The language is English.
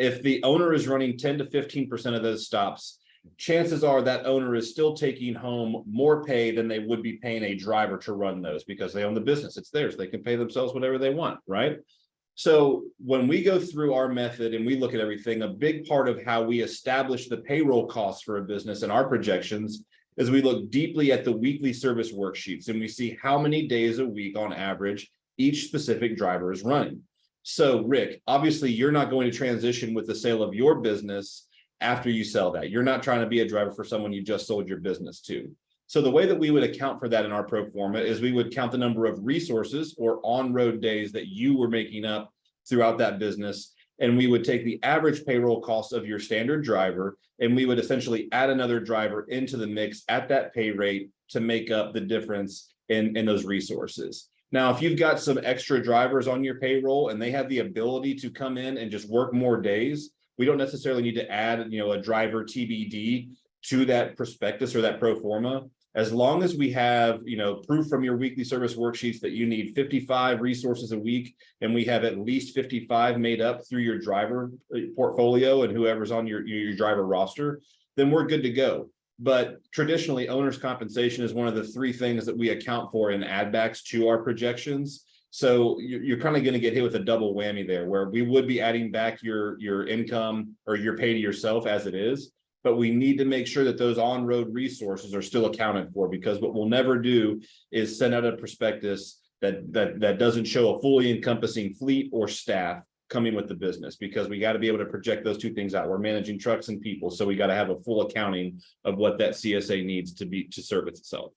if the owner is running 10 to 15% of those stops, chances are that owner is still taking home more pay than they would be paying a driver to run those, because they own the business. It's theirs. They can pay themselves whatever they want, right? So when we go through our method and we look at everything, a big part of how we establish the payroll costs for a business and our projections is we look deeply at the weekly service worksheets and we see how many days a week on average each specific driver is running. So Rick, obviously you're not going to transition with the sale of your business after you sell that. You're not trying to be a driver for someone you just sold your business to. So the way that we would account for that in our pro forma is we would count the number of resources or on-road days that you were making up throughout that business. And we would take the average payroll cost of your standard driver, and we would essentially add another driver into the mix at that pay rate to make up the difference in those resources. Now, if you've got some extra drivers on your payroll and they have the ability to come in and just work more days, we don't necessarily need to add, a driver TBD to that prospectus or that pro forma. As long as we have, proof from your weekly service worksheets that you need 55 resources a week, and we have at least 55 made up through your driver portfolio and whoever's on your driver roster, then we're good to go. But traditionally, owner's compensation is one of the three things that we account for in add backs to our projections. So you're kind of going to get hit with a double whammy there, where we would be adding back your income or your pay to yourself as it is, but we need to make sure that those on-road resources are still accounted for, because what we'll never do is send out a prospectus that doesn't show a fully encompassing fleet or staff coming with the business, because we got to be able to project those two things out. We're managing trucks and people, so we got to have a full accounting of what that CSA needs to service itself.